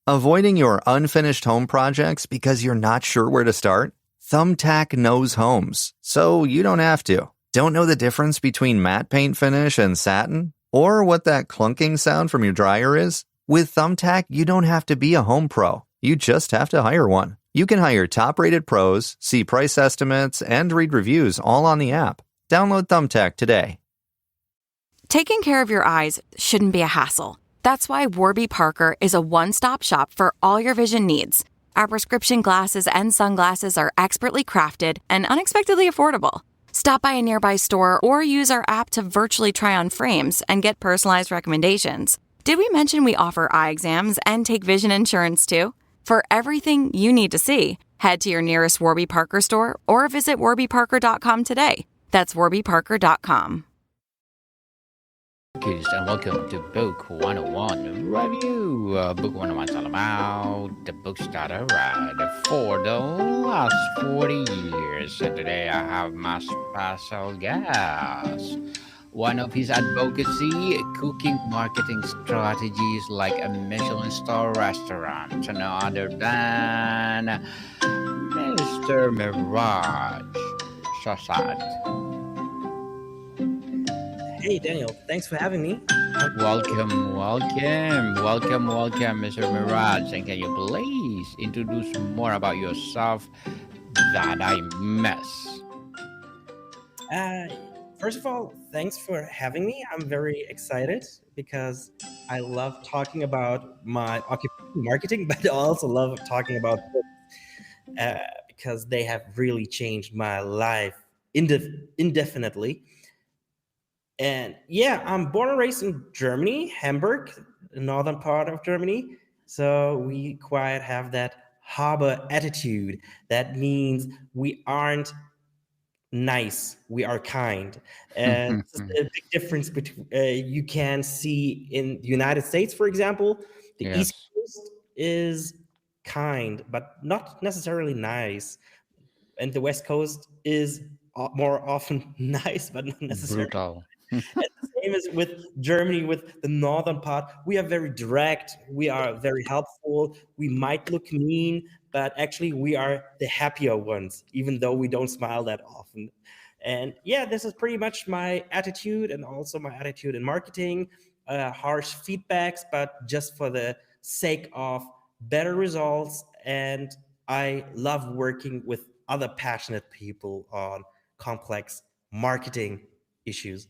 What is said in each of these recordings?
Avoiding your unfinished home projects because you're not sure where to start? Thumbtack knows homes, so you don't have to. Don't know the difference between matte paint finish and satin? Or what that clunking sound from your dryer is? With Thumbtack, you don't have to be a home pro. You just have to hire one. You can hire top-rated pros, see price estimates, and read reviews all on the app. Download Thumbtack today. Taking care of your eyes shouldn't be a hassle. That's why Warby Parker is a one-stop shop for all your vision needs. Our prescription glasses and sunglasses are expertly crafted and unexpectedly affordable. Stop by a nearby store or use our app to virtually try on frames and get personalized recommendations. Did we mention we offer eye exams and take vision insurance too? For everything you need to see, head to your nearest Warby Parker store or visit warbyparker.com today. That's warbyparker.com. And welcome to Book 101 Review. Book 101 is all about the books that I read for the last 40 years. And today I have my special guest. One of his advocacy, cooking marketing strategies like a Michelin star restaurant. No other than Mr. Merag Shahzad. Hey, Daniel. Thanks for having me. Welcome, Mr. Merag. And can you please introduce more about yourself that I miss? First of all, thanks for having me. I'm very excited because I love talking about my occupation marketing, but I also love talking about books because they have really changed my life indefinitely. And yeah, I'm born and raised in Germany, Hamburg, the northern part of Germany. So we quite have that harbor attitude. That means we aren't nice, we are kind. And this is a big difference between you can see in the United States, for example, the East Coast is kind, but not necessarily nice. And the West Coast is more often nice, but not necessarily brutal. And the same as with Germany, with the northern part. We are very direct. We are very helpful. We might look mean, but actually we are the happier ones, even though we don't smile that often. And yeah, this is pretty much my attitude and also my attitude in marketing. Harsh feedbacks, but just for the sake of better results. And I love working with other passionate people on complex marketing issues.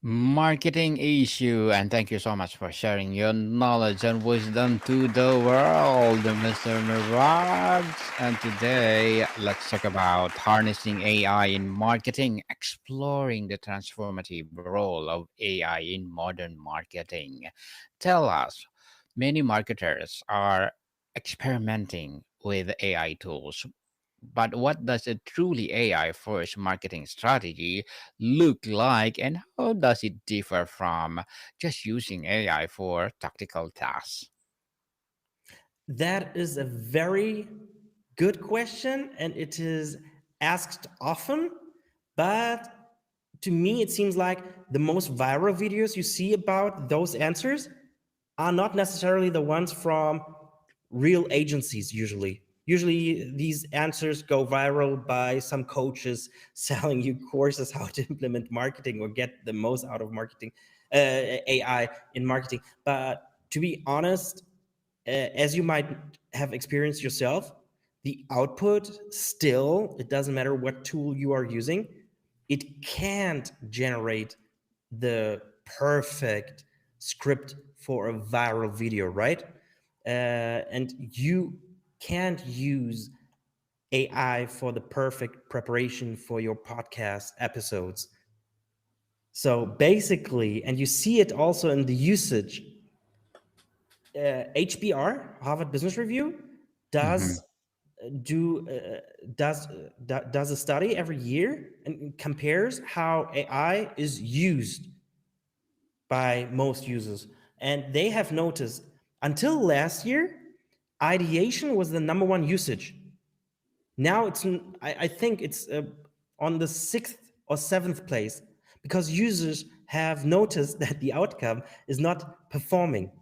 Marketing issue, and thank you so much for sharing your knowledge and wisdom to the world, Mr. Merag. And today, let's talk about harnessing AI in marketing, exploring the transformative role of AI in modern marketing. Tell us, many marketers are experimenting with AI tools. But what does a truly AI first marketing strategy look like, and how does it differ from just using AI for tactical tasks? That is a very good question, and it is asked often. But to me, it seems like the most viral videos you see about those answers are not necessarily the ones from real agencies usually. Usually these answers go viral by some coaches selling you courses how to implement marketing or get the most out of marketing, AI in marketing. But to be honest, as you might have experienced yourself, the output still, it doesn't matter what tool you are using, it can't generate the perfect script for a viral video, right? And you can't use AI for the perfect preparation for your podcast episodes. So basically, and you see it also in the usage, HBR, Harvard Business Review, does does a study every year and compares how AI is used by most users. And they have noticed until last year, ideation was the number one usage. Now I think it's on the 6th or 7th place because users have noticed that the outcome is not performing.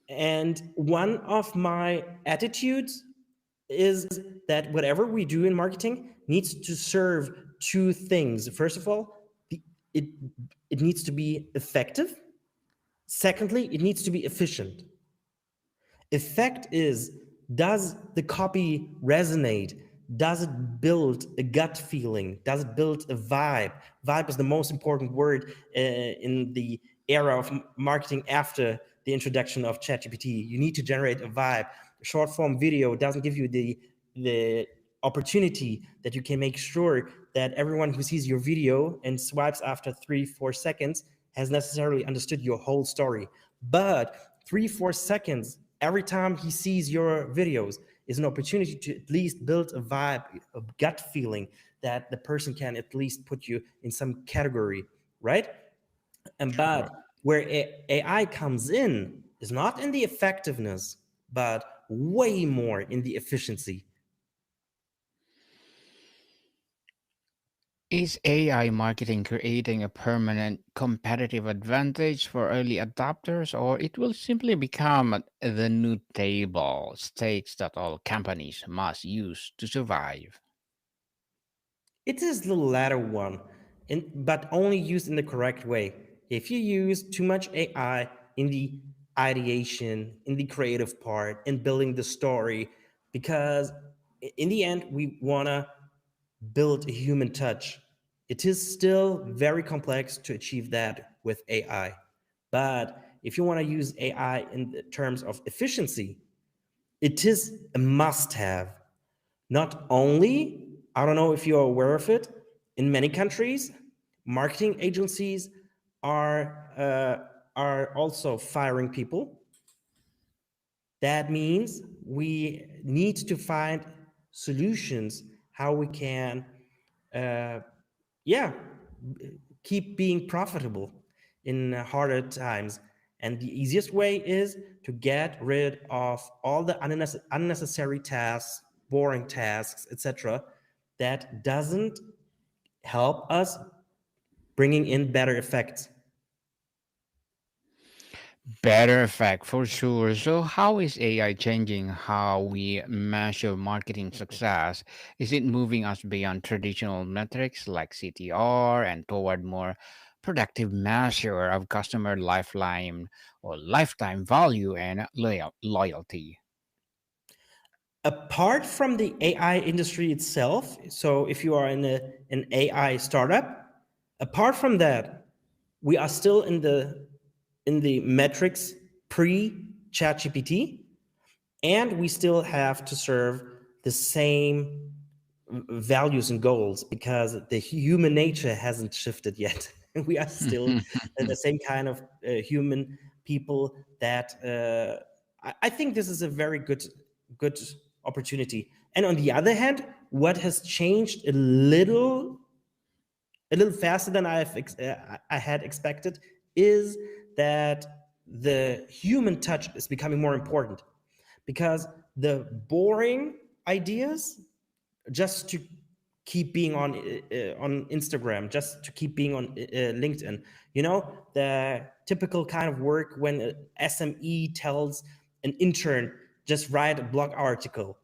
And one of my attitudes is that whatever we do in marketing needs to serve two things. First of all, it, it needs to be effective. Secondly, it needs to be efficient. Effect is, does the copy resonate? Does it build a gut feeling? Does it build a vibe? Vibe is the most important word in the era of marketing after the introduction of ChatGPT. You need to generate a vibe. Short form video doesn't give you the opportunity that you can make sure that everyone who sees your video and swipes after 3-4 seconds has necessarily understood your whole story. But 3-4 seconds every time he sees your videos is an opportunity to at least build a vibe, a gut feeling that the person can at least put you in some category, right? And Sure. but where AI comes in is not in the effectiveness, but way more in the efficiency. Is AI marketing creating a permanent competitive advantage for early adopters, or it will simply become the new table stakes that all companies must use to survive? It is the latter one, but only used in the correct way. If you use too much AI in the ideation, in the creative part, in building the story, because in the end, we want to build a human touch. It is still very complex to achieve that with AI. But if you want to use AI in the terms of efficiency, it is a must have. Not only, I don't know if you're aware of it, in many countries, marketing agencies are also firing people. That means we need to find solutions how we can, uh, yeah, keep being profitable in harder times. And the easiest way is to get rid of all the unnecessary tasks, boring tasks, etc., that doesn't help us bringing in better effects. Better effect for sure. So, how is AI changing how we measure marketing success? Is it moving us beyond traditional metrics like CTR and toward more productive measure of customer lifetime value and loyalty? Apart from the AI industry itself, so if you are in an AI startup, apart from that, we are still in the metrics pre ChatGPT, and we still have to serve the same values and goals because the human nature hasn't shifted yet. We are still the same kind of human people that I think this is a very good opportunity. And on the other hand, what has changed a little faster than I had expected is that the human touch is becoming more important because the boring ideas just to keep being on Instagram, just to keep being on LinkedIn. The typical kind of work when a SME tells an intern just write a blog article,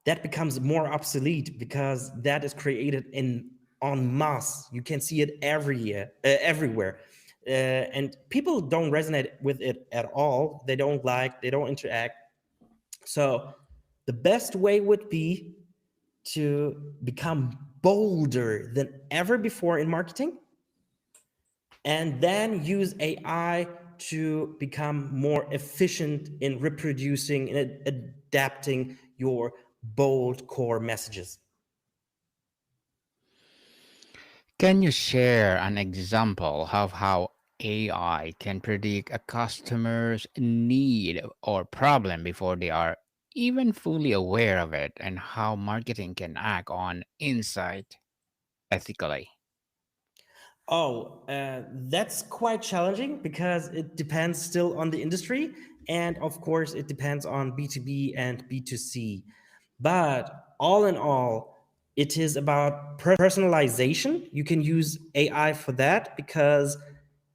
that becomes more obsolete because that is created in en masse. You can see it everywhere. And people don't resonate with it at all. They don't interact. So the best way would be to become bolder than ever before in marketing and then use AI to become more efficient in reproducing and adapting your bold core messages. Can you share an example of how AI can predict a customer's need or problem before they are even fully aware of it, and how marketing can act on insight ethically? Oh, that's quite challenging because it depends still on the industry. And of course, it depends on B2B and B2C. But all in all, it is about personalization. You can use AI for that because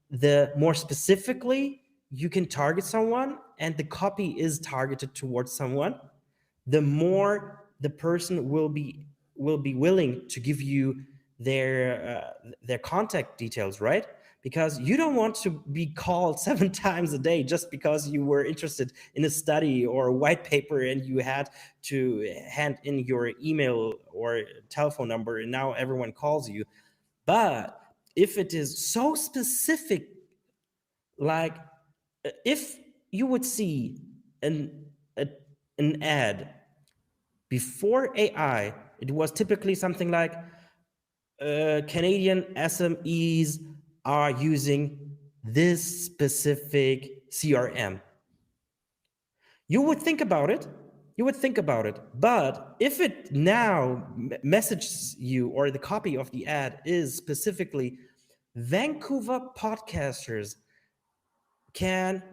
the more specifically you can target someone and the copy is targeted towards someone, the more the person will be willing to give you their contact details, right? Because you don't want to be called 7 times a day just because you were interested in a study or a white paper and you had to hand in your email or telephone number and now everyone calls you. But if it is so specific, like if you would see an a, an ad before AI, it was typically something like Canadian SMEs are using this specific CRM. You would think about it. You would think about it. But if it now messages you or the copy of the ad is specifically Vancouver podcasters can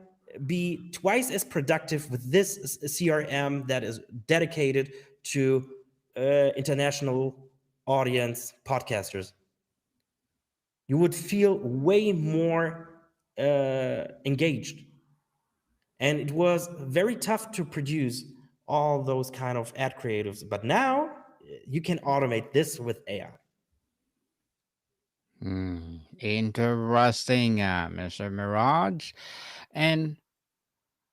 be twice as productive with this CRM that is dedicated to international audience podcasters. You would feel way more engaged. And it was very tough to produce all those kind of ad creatives. But now you can automate this with AI. Interesting, Mr. Mirage. And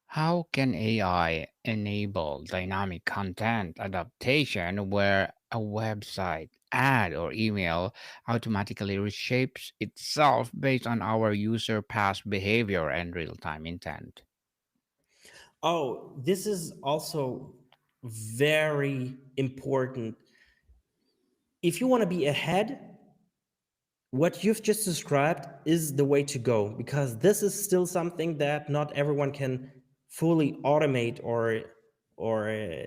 how can AI enable dynamic content adaptation where a website, ad, or email automatically reshapes itself based on our user past behavior and real time intent? Oh, this is also very important. If you want to be ahead, what you've just described is the way to go, because this is still something that not everyone can fully automate or uh,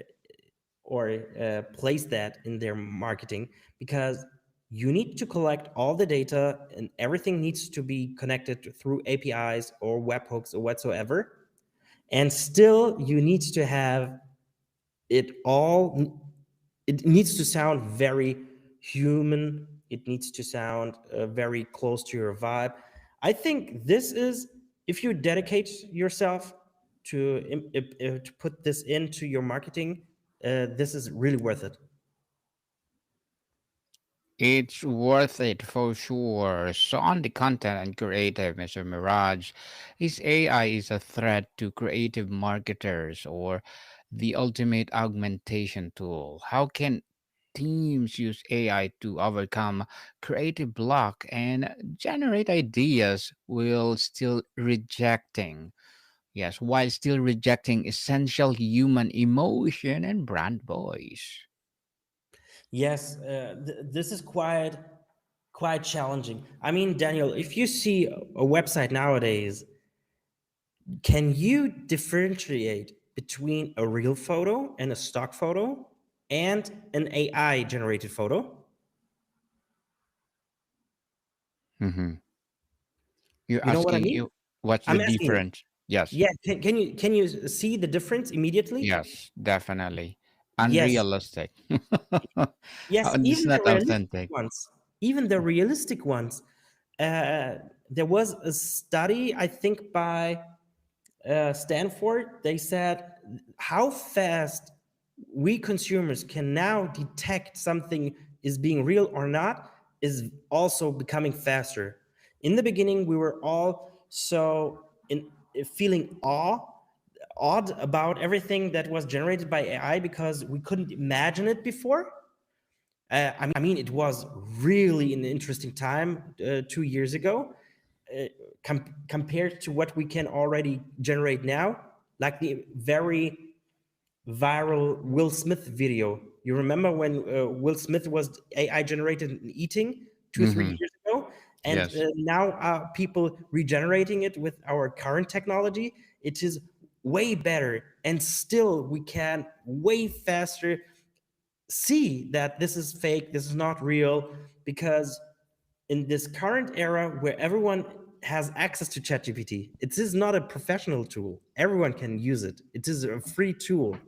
or place that in their marketing, because you need to collect all the data and everything needs to be connected through APIs or webhooks or whatsoever. And still, you need to have it all, it needs to sound very human. It needs to sound very close to your vibe. I think this is, if you dedicate yourself to put this into your marketing, this is really worth it. It's worth it for sure. So on the content and creative, Mr. Mirage, is AI is a threat to creative marketers or the ultimate augmentation tool? How can teams use AI to overcome creative block and generate ideas while still rejecting essential human emotion and brand voice? Yes, this is quite challenging. I mean, Daniel, if you see a website nowadays, can you differentiate between a real photo and a stock photo and an AI generated photo? Mhm. You're You know what I asking mean? you what's the I'm asking you. difference? Yes, Yeah, can you see the difference immediately? yes, definitely. Yes, Unrealistic. yes, It's even the not realistic authentic. ones, even the realistic ones. There was a study, I think, by Stanford. They said how fast we consumers can now detect something is being real or not is also becoming faster. In the beginning, we were all so in feeling awed about everything that was generated by AI because we couldn't imagine it before. I mean, it was really an interesting time 2 years ago, compared to what we can already generate now, like the very viral Will Smith video. You remember when Will Smith was AI generated in eating 2 3 Hmm. years ago, and Yes. now people regenerating it with our current technology. It is way better, and still we can way faster see that this is fake, this is not real, because in this current era where everyone has access to ChatGPT, it is not a professional tool. Everyone can use it. It is a free tool.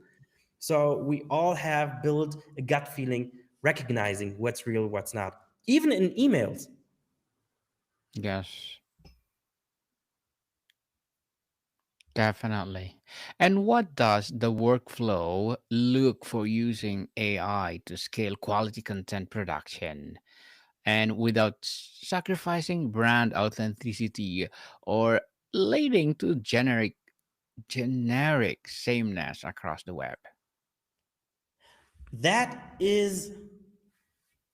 So we all have built a gut feeling recognizing what's real, what's not. Even in emails. Yes. Definitely. And what does the workflow look for using AI to scale quality content production and without sacrificing brand authenticity or leading to generic sameness across the web? That is,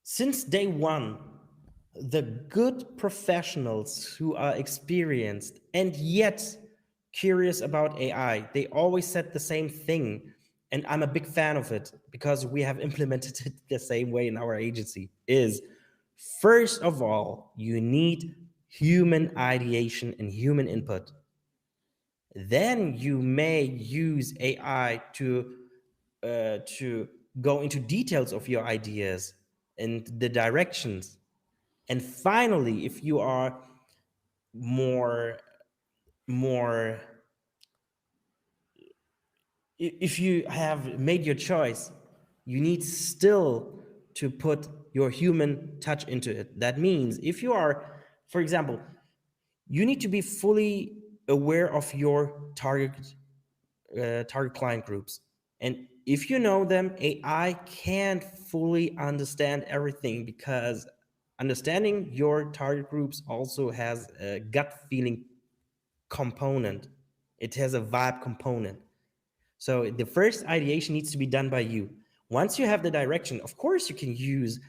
since day one, the good professionals who are experienced and yet curious about AI, they always said the same thing. And I'm a big fan of it because we have implemented it the same way in our agency. Is first of all, you need human ideation and human input. Then you may use AI to go into details of your ideas and the directions. And finally, if you are more more if you have made your choice, you need still to put your human touch into it. That means if you are, for example, you need to be fully aware of your target client groups. And if you know them, AI can't fully understand everything because understanding your target groups also has a gut feeling component. It has a vibe component. So the first ideation needs to be done by you. Once you have the direction, of course, you can use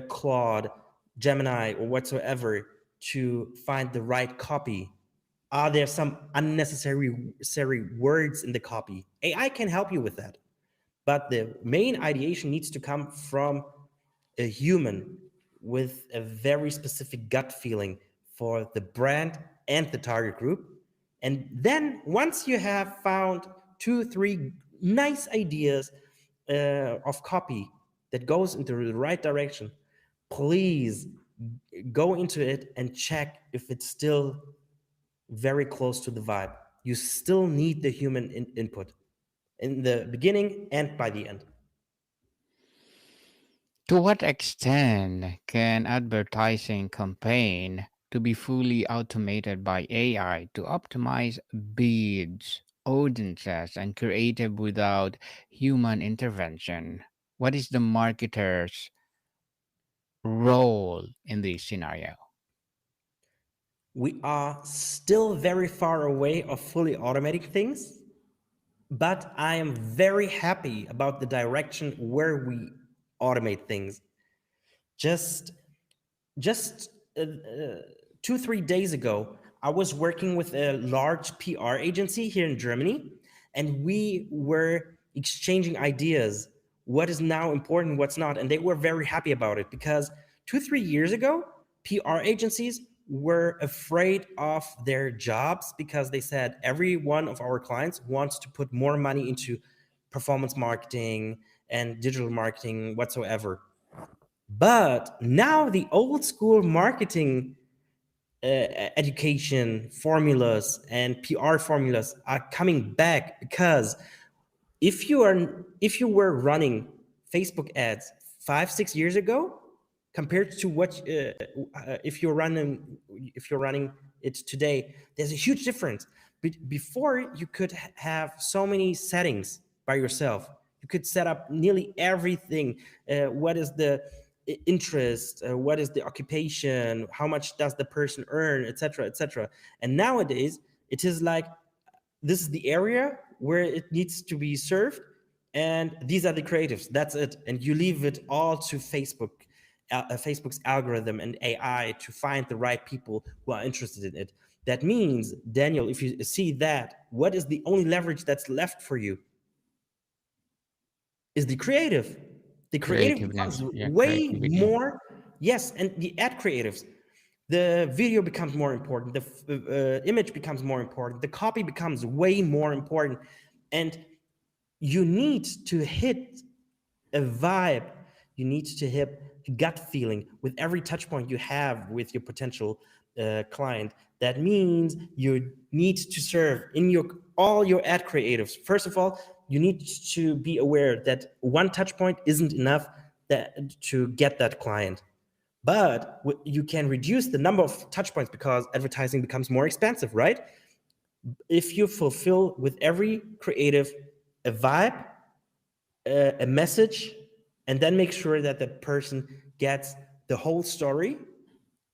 Claude, Gemini, or whatsoever to find the right copy. Are there some unnecessary words in the copy? AI can help you with that. But the main ideation needs to come from a human with a very specific gut feeling for the brand and the target group. And then once you have found two, three nice ideas of copy that goes into the right direction, please go into it and check if it's still very close to the vibe. You still need the human input in the beginning and by the end. To what extent can advertising campaign to be fully automated by AI to optimize bids, audiences, and creative without human intervention? What is the marketer's role in this scenario? We are still very far away of fully automating things, but I am very happy about the direction where we automate things. Just just 2 3 days ago, I was working with a large PR agency here in Germany, and we were exchanging ideas, what is now important, what's not, and they were very happy about it because 2 3 years ago, PR agencies were afraid of their jobs because they said every one of our clients wants to put more money into performance marketing and digital marketing whatsoever. But now the old school marketing education formulas and PR formulas are coming back because if you were running Facebook ads 5 6 years ago compared to what if you're running it today, there's a huge difference. Before you could have so many settings by yourself. You could set up nearly everything. What is the interest? What is the occupation? How much does the person earn, etc., etc. And nowadays it is like this is the area where it needs to be served, and these are the creatives. That's it, and you leave it all to Facebook's algorithm and AI to find the right people who are interested in it. That means, Daniel, if you see that, what is the only leverage that's left for you? Is the creative. The creative becomes Creativeness, yeah, way creativity. more, yes, and the ad creatives. The video becomes more important. The image becomes more important. The copy becomes way more important, and you need to hit a vibe. You need to hit a gut feeling with every touch point you have with your potential client. That means you need to serve in your all your ad creatives. First of all, you need to be aware that one touch point isn't enough to get that client. But you can reduce the number of touch points because advertising becomes more expensive, right? If you fulfill with every creative a vibe, a message, and then make sure that the person gets the whole story,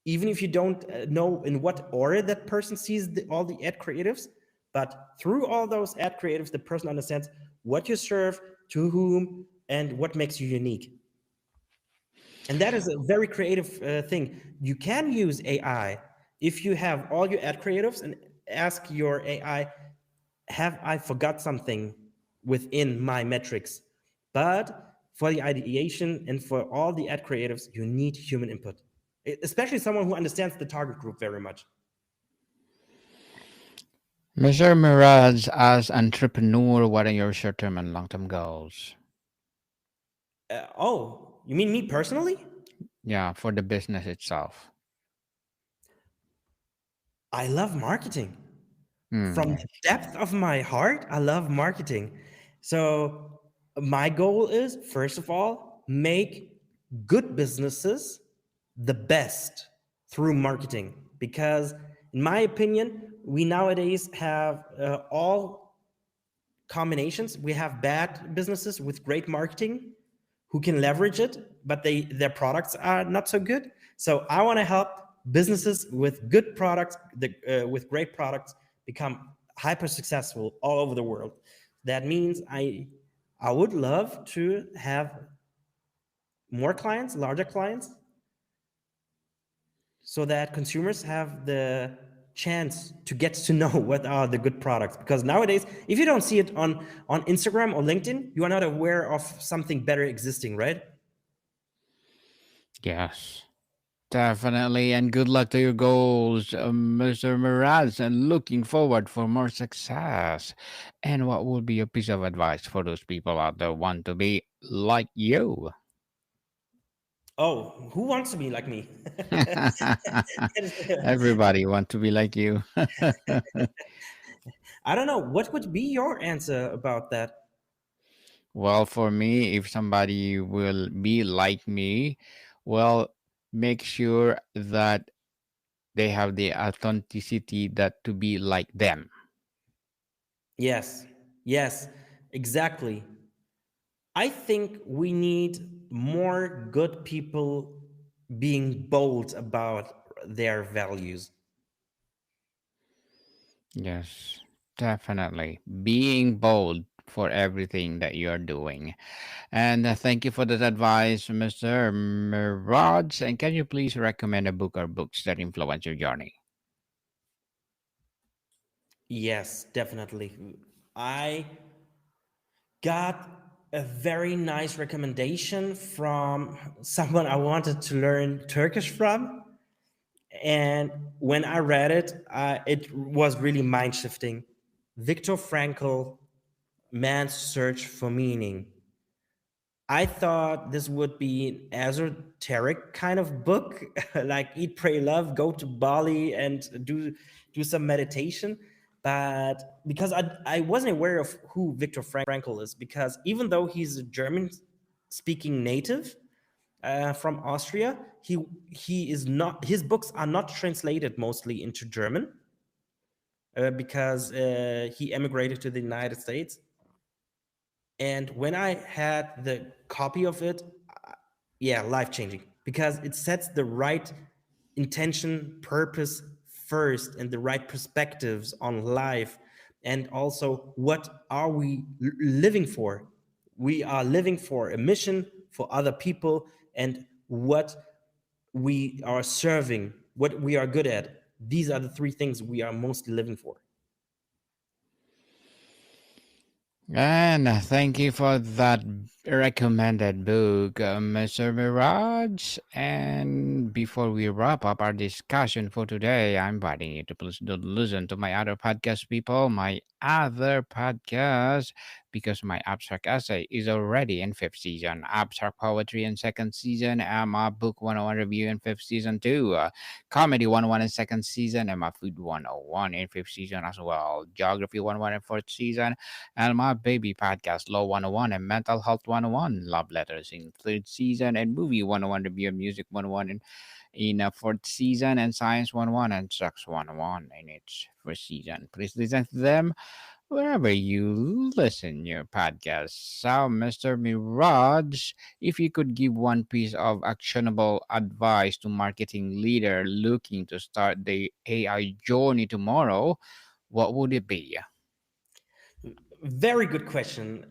even if you don't know in what order that person sees all the ad creatives, but through all those ad creatives, the person understands what you serve, to whom, and what makes you unique. And that is a very creative thing. You can use AI if you have all your ad creatives and ask your AI, have I forgot something within my metrics? But for the ideation and for all the ad creatives, you need human input, especially someone who understands the target group very much. Mr. Mirage, as entrepreneur, what are your short-term and long-term goals? Oh, you mean me personally? Yeah, for the business itself. I love marketing. From the Hmm. depth of my heart, I love marketing. So my goal is, first of all, make good businesses the best through marketing. Because in my opinion, we nowadays have all combinations. We have bad businesses with great marketing who can leverage it, but their products are not so good. So I want to help businesses with good products, with great products, become hyper successful all over the world. That means I would love to have more clients, larger clients, so that consumers have the chance to get to know what are the good products. Because nowadays, if you don't see it on Instagram or LinkedIn, you are not aware of something better existing, right? Yes, definitely. And good luck to your goals, Mr. Mirage, and looking forward for more success. And what would be your piece of advice for those people out there who want to be like you? Oh, who wants to be like me? That is, Everybody want to be like you. I don't know. What would be your answer about that? Well, for me, if somebody will be like me, well, make sure that they have the authenticity that to be like them. Yes, yes, exactly. I think we need more good people being bold about their values. Yes, definitely. Being bold for everything that you're doing. And thank you for that advice, Mr. Mirage. And can you please recommend a book or books that influence your journey? Yes, definitely. I got a very nice recommendation from someone I wanted to learn Turkish from. And when I read it, it was really mind shifting. Viktor Frankl, Man's Search for Meaning. I thought this would be an esoteric kind of book, like Eat, Pray, Love, go to Bali and do some meditation. But because I wasn't aware of who Viktor Frankl is, because even though he's a German speaking native from Austria, he is not. His books are not translated mostly into German because he emigrated to the United States. And when I had the copy of it, yeah, life changing, because it sets the right intention, purpose first, and the right perspectives on life. And also, what are we living for? We are living for a mission, for other people, and what we are serving, what we are good at. These are the three things we are mostly living for. And thank you for that recommended book, Mr. Mirage. And before we wrap up our discussion for today, I'm inviting you to please do listen to my other podcast, people, my other podcast, because my abstract essay is already in fifth season, abstract poetry in second season, and my book 101 review in fifth season too, comedy 101 in second season, and my food 101 in fifth season as well, geography 101 in fourth season, and my baby podcast, Law 101 and Mental Health 101, Love Letters in third season, and Movie 101, Review of Music 101 in fourth season, and Science 101 and Sex 101 in its first season. Please listen to them wherever you listen your podcast. So, Mr. Mirage, if you could give one piece of actionable advice to marketing leader looking to start the AI journey tomorrow, what would it be? Very good question.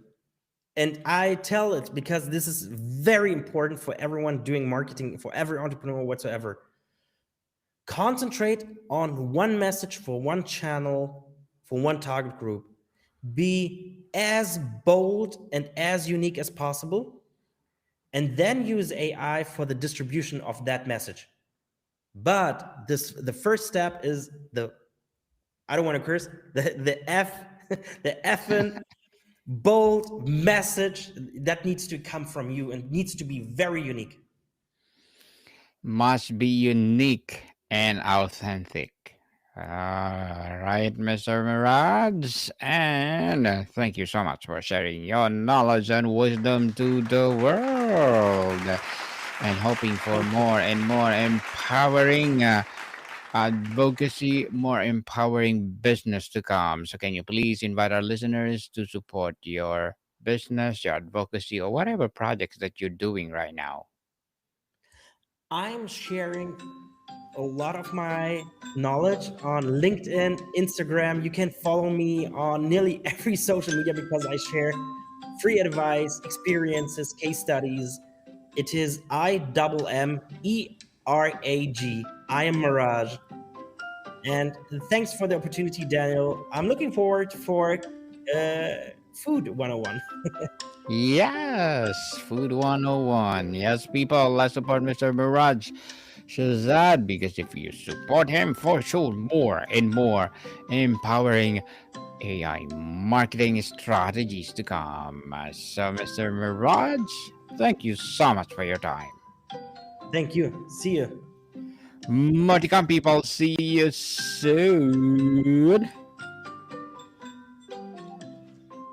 And I tell it because this is very important for everyone doing marketing, for every entrepreneur whatsoever. Concentrate on one message for one channel, for one target group. Be as bold and as unique as possible, and then use AI for the distribution of that message. But the first step is the, I don't want to curse, the F, the effing bold message that needs to come from you and needs to be very unique. Must be unique and authentic. All right, Mr. Mirage. And thank you so much for sharing your knowledge and wisdom to the world. And hoping for more and more empowering advocacy, more empowering business to come. So, can you please invite our listeners to support your business, your advocacy, or whatever projects that you're doing right now? I'm sharing a lot of my knowledge on LinkedIn, Instagram. You can follow me on nearly every social media because I share free advice, experiences, case studies. It is IMMERAG. I am Mirage. And thanks for the opportunity, Daniel. I'm looking forward for uh, Food 101. Yes, Food 101. Yes, people, let's support Mr. Mirage Shahzad because if you support him, for sure, more and more empowering AI marketing strategies to come. So, Mr. Mirage, thank you so much for your time. Thank you. See you. Moticam people, see you soon.